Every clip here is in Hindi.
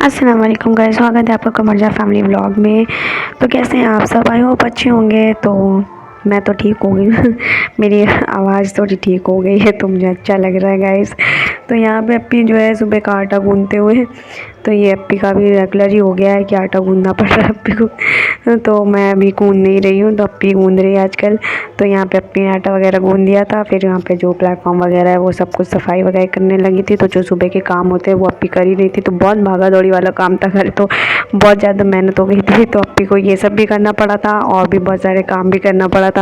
अस्सलाम वालेकुम गाइस, स्वागत है आपका कमरजा फैमिली व्लॉग में। तो कैसे हैं आप सब? आई होप अच्छे होंगे। तो मैं तो ठीक हो गई मेरी आवाज़ थोड़ी ठीक हो गई है तो मुझे अच्छा लग रहा है गाइस। तो यहाँ पे अप्पी जो है सुबह का आटा गूंदते हुए, तो ये अप्पी का भी रेगुलर ही हो गया है कि आटा गूंदना पड़ रहा है अप्पी को। तो मैं अभी गूंद नहीं रही हूँ, तो अप्पी गूंद रही है आजकल। तो यहाँ पे अप्पी ने आटा वगैरह गूंद दिया था, फिर यहाँ पे जो प्लेटफॉर्म वगैरह है वो सब कुछ सफाई वगैरह करने लगी थी। तो जो सुबह के काम होते हैं वो अप्पी कर ही रही थी। तो बहुत भागा दौड़ी वाला काम था घर, तो बहुत ज़्यादा मेहनत हो गई थी। तो अप्पी को ये सब भी करना पड़ा था और भी बहुत सारे काम भी करना पड़ा था।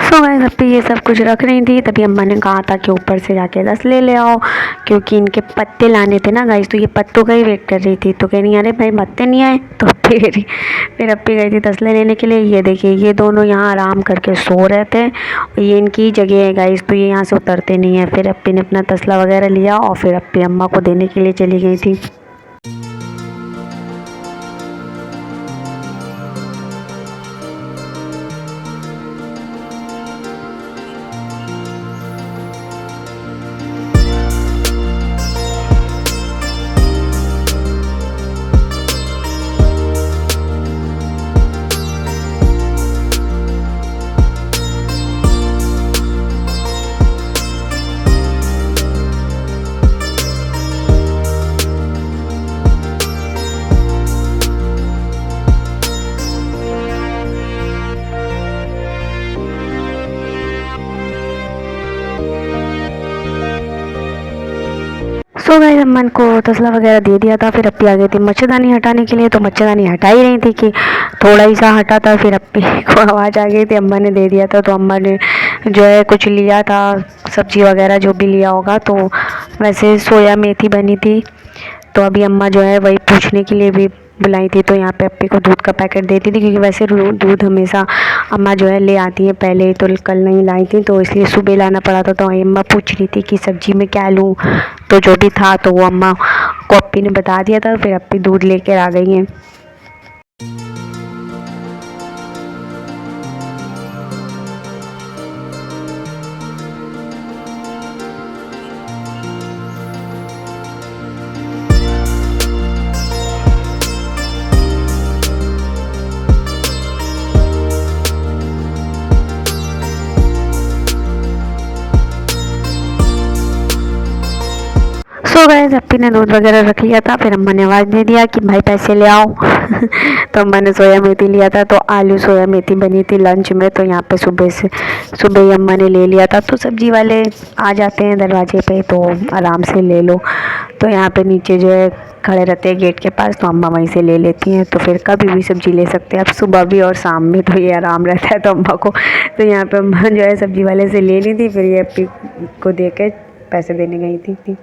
तो गाइस अप्पी ये सब कुछ रख रही थी, तभी अम्मा ने कहा था कि ऊपर से जाके रस ले आओ, क्योंकि इनके पत्ते लाने थे ना गाइस। तो ये पत्तों का ही वेट कर रही थी। तो कह रही अरे भाई पत्ते नहीं आए। तो फिर अप्पी गई थी तसले लेने के लिए। ये देखिए ये दोनों यहाँ आराम करके सो रहे थे, ये इनकी जगह है गाइस, तो ये यहाँ से उतरते नहीं है। फिर अप्पी ने अपना तसला वगैरह लिया और फिर अप्पी अम्मा को देने के लिए चली गई थी। सो गाइस अम्मा को तसला वगैरह दे दिया था। फिर अप्पी आ गई थी मच्छरदानी हटाने के लिए। तो मच्छरदानी हटा ही रही थी कि थोड़ा ही सा हटा था, फिर अप्पी को आवाज़ आ गई थी, अम्मा ने दे दिया था। तो अम्मा ने जो है कुछ लिया था, सब्ज़ी वगैरह जो भी लिया होगा। तो वैसे सोया मेथी बनी थी, तो अभी अम्मा जो है वही पूछने के लिए भी बुलाई थी। तो यहाँ पे अप्पी को दूध का पैकेट देती थी, क्योंकि वैसे दूध हमेशा अम्मा जो है ले आती है पहले, तो कल नहीं लाई थी तो इसलिए सुबह लाना पड़ा था। तो अम्मा पूछ रही थी कि सब्जी में क्या लूँ, तो जो भी था तो वो अम्मा को अप्पी ने बता दिया था। फिर अप्पी दूध लेकर आ गई हैं। सो गाइस अप्पी ने दूध वगैरह रख लिया था। फिर अम्मा ने आवाज़ दे दिया कि भाई पैसे ले आओ तो अम्मा ने सोया मेथी लिया था। तो आलू सोया मेथी बनी थी लंच में। तो यहाँ पे सुबह ही अम्मा ने ले लिया था। तो सब्जी वाले आ जाते हैं दरवाजे पे, तो आराम से ले लो। तो यहाँ पे नीचे जो है खड़े रहते हैं गेट के पास, तो अम्मा वहीं से ले लेती हैं। तो फिर कभी भी सब्ज़ी ले सकते हैं आप, सुबह भी और शाम में, तो ये आराम रहता है तो अम्मा को। तो यहाँ पे अम्मा जो है सब्ज़ी वाले से ले ली थी, फिर ये अप्पी को दे के पैसे देने गई थी।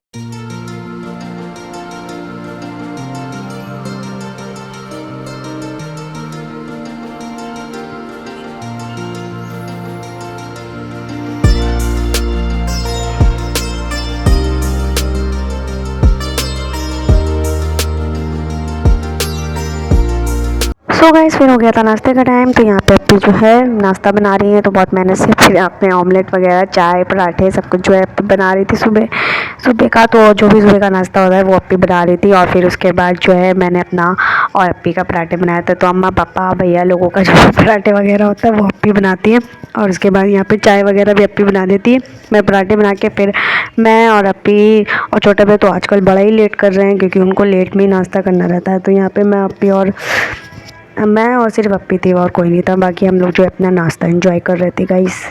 सो गाइस फिर हो गया था नाश्ते का टाइम। तो यहाँ पे अप्पी जो है नाश्ता बना रही है, तो बहुत मेहनत से फिर आपने ऑमलेट वगैरह चाय पराठे सब कुछ जो है बना रही थी सुबह का। तो जो भी सुबह का नाश्ता होता है वो अप्पी बना रही थी। और फिर उसके बाद जो है मैंने अपना और अप्पी का पराठे बनाया था। तो अम्मा पापा भैया लोगों का जो पराठे वगैरह होता है वो अप्पी बनाती है। और उसके बाद यहाँ पे चाय वगैरह भी अप्पी बना देती है। मैं पराठे बना के फिर मैं और अप्पी और छोटे भाई तो आजकल बड़ा ही लेट कर रहे हैं, क्योंकि उनको लेट में ही नाश्ता करना रहता है। तो यहाँ पे मैं और सिर्फ अप्पी थी और कोई नहीं था। बाकी हम लोग जो है अपना नाश्ता एंजॉय कर रहे थे गाइस।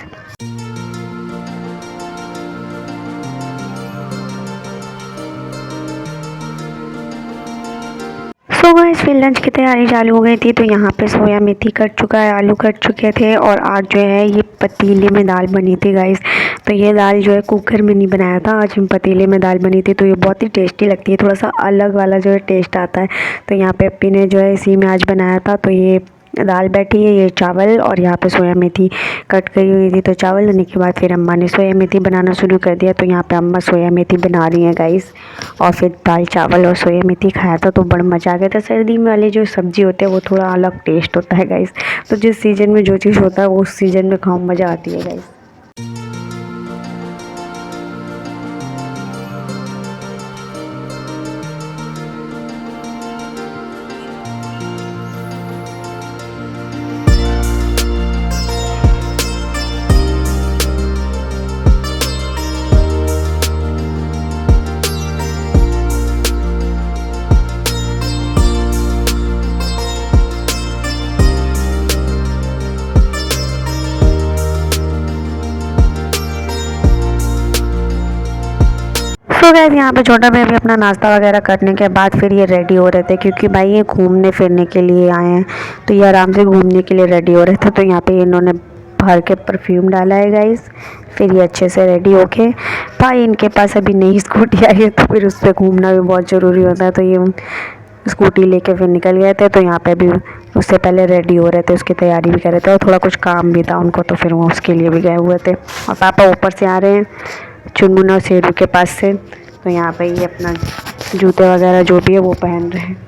सो गाइस फिर लंच की तैयारी चालू हो गई थी। तो यहाँ पे सोया मेथी कट चुका है, आलू कट चुके थे और आज जो है ये पतीले में दाल बनी थी गाइस। तो ये दाल जो है कुकर में नहीं बनाया था, आज हम पतीले में दाल बनी थी। तो ये बहुत ही टेस्टी लगती है, थोड़ा सा अलग वाला जो है टेस्ट आता है। तो यहाँ पे अप्पी ने जो है इसी में आज बनाया था। तो ये दाल बैठी है, ये चावल और यहाँ पे सोया मेथी कट करी हुई थी। तो चावल लेने के बाद फिर अम्मा ने सोया मेथी बनाना शुरू कर दिया। तो यहाँ पे अम्मा सोया मेथी बना रही हैं गाइस। और फिर दाल चावल और सोया मेथी खाया था तो बड़ा मज़ा आ गया था। सर्दी में वाली जो सब्ज़ी होती है वो थोड़ा अलग टेस्ट होता है गाइस। तो जिस सीज़न में जो चीज़ होता है वो उस सीज़न में खाओ, मज़ा आती है गाइस। सो गाइस यहाँ पे छोटा बेबी अपना नाश्ता वगैरह करने के बाद फिर ये रेडी हो रहे थे, क्योंकि भाई ये घूमने फिरने के लिए आए हैं। तो ये आराम से घूमने के लिए रेडी हो रहे थे। तो यहाँ पे इन्होंने भर के परफ्यूम डाला है गाइस। फिर ये अच्छे से रेडी होके, भाई इनके पास अभी नई स्कूटी आई है तो फिर उस पर घूमना भी बहुत ज़रूरी होता है। तो ये स्कूटी लेके फिर निकल गए थे। तो यहाँ पे भी उससे पहले रेडी हो रहे थे, उसकी तैयारी भी कर रहे थे और थोड़ा कुछ काम भी था उनको, तो फिर वो उसके लिए भी गए हुए थे। और पापा ऊपर से आ रहे हैं चुनमुन और शेरू के पास से। तो यहाँ पे ये अपना जूते वगैरह जो भी है वो पहन रहे हैं।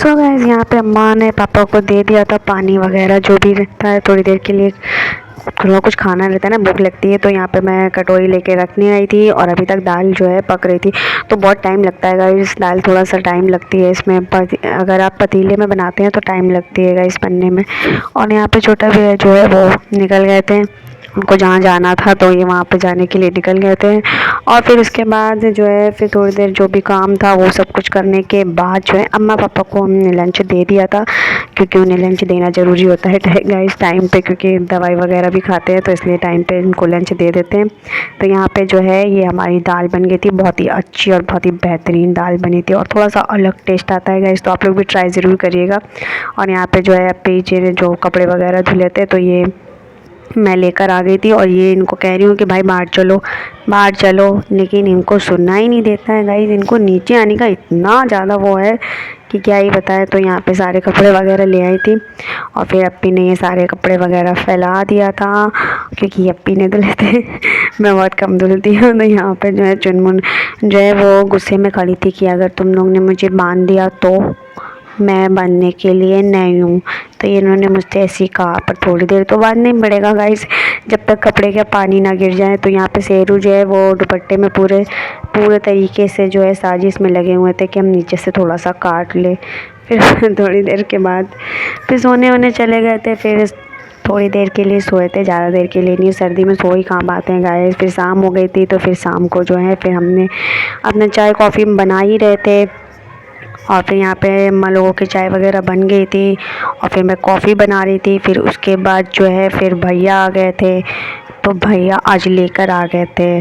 सो गाइस यहाँ पे अम्मा ने पापा को दे दिया था पानी वगैरह जो भी रहता है, थोड़ी देर के लिए थोड़ा कुछ खाना रहता है ना, भूख लगती है। तो यहाँ पे मैं कटोरी लेके रखने आई थी और अभी तक दाल जो है पक रही थी। तो बहुत टाइम लगता है गाइस, दाल थोड़ा सा टाइम लगती है इसमें। अगर आप पतीले में बनाते हैं तो टाइम लगती है गाइस बनने में। और यहाँ पे छोटा भैया जो है वो निकल गए थे, उनको जहाँ जाना था तो ये वहाँ पे जाने के लिए निकल गए थे। और फिर उसके बाद जो है फिर थोड़ी देर जो भी काम था वो सब कुछ करने के बाद जो है अम्मा पापा को हमने लंच दे दिया था, क्योंकि उन्हें लंच देना ज़रूरी होता है गाइस टाइम पे, क्योंकि दवाई वगैरह भी खाते हैं तो इसलिए टाइम पे इनको लंच दे देते हैं। तो यहाँ पे जो है ये हमारी दाल बन गई थी, बहुत ही अच्छी और बहुत ही बेहतरीन दाल बनी थी और थोड़ा सा अलग टेस्ट आता है गाइस। तो आप लोग भी ट्राई ज़रूर करिएगा। और यहाँ पे जो है पीछे जो कपड़े वगैरह धुले थे तो ये मैं लेकर आ गई थी और ये इनको कह रही हूँ कि भाई बाहर चलो बाहर चलो, लेकिन इनको सुनना ही नहीं देता है गाइस। इनको नीचे आने का इतना ज़्यादा वो है कि क्या ही बताए। तो यहाँ पे सारे कपड़े वगैरह ले आई थी और फिर अप्पी ने ये सारे कपड़े वगैरह फैला दिया था, क्योंकि अप्पी ने धुले थे मैं बहुत कम धुलती हूँ। तो यहाँ पे जो है चुनमुन जो है वो गुस्से में खड़ी थी कि अगर तुम लोग ने मुझे बांध दिया तो मैं बांधने के लिए नहीं हूँ। तो इन्होंने मुझसे ऐसे ही कहा, पर थोड़ी देर तो बांधना ही पड़ेगा गाइस, जब तक कपड़े का पानी ना गिर जाए। तो यहाँ पे शेरू जो है वो दुपट्टे में पूरे तरीके से जो है साजिश में लगे हुए थे कि हम नीचे से थोड़ा सा काट ले। फिर थोड़ी देर के बाद फिर सोने वोने चले गए थे। फिर थोड़ी देर के लिए सोए थे, ज़्यादा देर के लिए नहीं, सर्दी में सो ही कहाँ पाते हैं गाइस। फिर शाम हो गई थी तो फिर शाम को जो है फिर हमने अपना चाय कॉफ़ी बना ही रहे थे और फिर यहाँ पे अम्मा लोगों की चाय वगैरह बन गई थी और फिर मैं कॉफ़ी बना रही थी। फिर उसके बाद जो है फिर भैया आ गए थे। तो भैया आज लेकर आ गए थे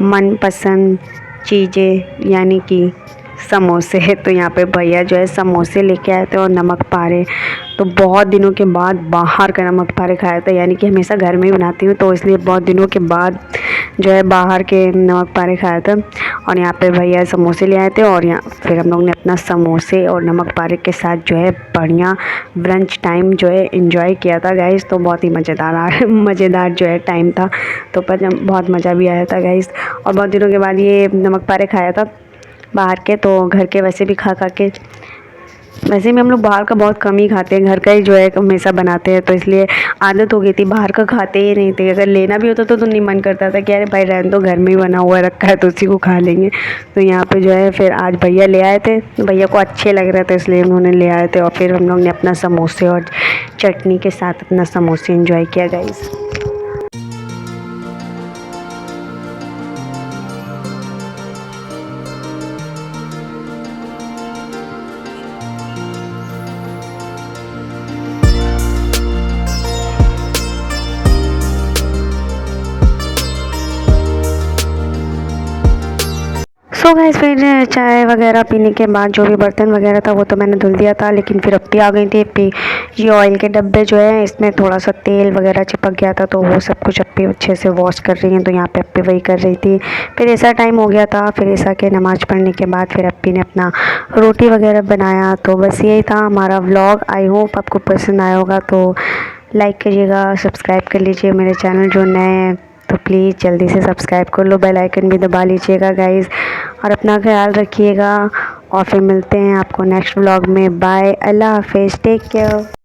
मनपसंद चीज़ें, यानी कि समोसे। तो यहाँ पे भैया जो है समोसे लेके आए थे और नमक पारे। तो बहुत दिनों के बाद बाहर का नमक पारे खाया था, यानी कि हमेशा घर में ही बनाती हूँ तो इसलिए बहुत दिनों के बाद जो है बाहर के नमक पारे खाया था। और यहाँ पे भैया समोसे ले आए थे और यहाँ फिर हम लोग ने अपना समोसे और नमक पारे के साथ जो है बढ़िया ब्रंच टाइम जो है एंजॉय किया था गाइस। तो बहुत ही मज़ेदार जो है टाइम था, तो पर बहुत मज़ा भी आया था गाइस। और बहुत दिनों के बाद ये नमक पारे खाया था बाहर के, तो घर के वैसे भी खा के वैसे भी हम लोग बाहर का बहुत कम ही खाते हैं, घर का ही जो है हमेशा बनाते हैं, तो इसलिए आदत हो गई थी, बाहर का खाते ही नहीं थे। अगर लेना भी होता तो नहीं मन करता था कि अरे भाई रहने दो, घर में ही बना हुआ रखा है तो उसी को खा लेंगे। तो यहाँ पे जो है फिर आज भैया ले आए थे, भैया को अच्छे लग रहे थे इसलिए उन्होंने ले आए थे। और फिर हम लोग ने अपना समोसे और चटनी के साथ अपना समोसे इंजॉय किया गाइस। सो गाइस फिर चाय वगैरह पीने के बाद जो भी बर्तन वगैरह था वो तो मैंने धुल दिया था, लेकिन फिर अप्पी आ गई थी। अप्पी ये ऑयल के डब्बे जो है इसमें थोड़ा सा तेल वगैरह चिपक गया था, तो वो सब कुछ अप्पी अच्छे से वॉश कर रही हैं। तो यहाँ पे अप्पी वही कर रही थी। फिर ऐसा टाइम हो गया था, फिर ऐसा के नमाज़ पढ़ने के बाद फिर अप्पी ने अपना रोटी वगैरह बनाया। तो बस यही था हमारा व्लॉग। आई होप आपको पसंद आया होगा, तो लाइक करिएगा, सब्सक्राइब कर लीजिए मेरे चैनल जो नए हैं तो प्लीज़ जल्दी से सब्सक्राइब कर लो, बेल आइकन भी दबा लीजिएगा गाइस। और अपना ख्याल रखिएगा और फिर मिलते हैं आपको नेक्स्ट व्लॉग में। बाय, अल्लाह हाफिज़, टेक केयर।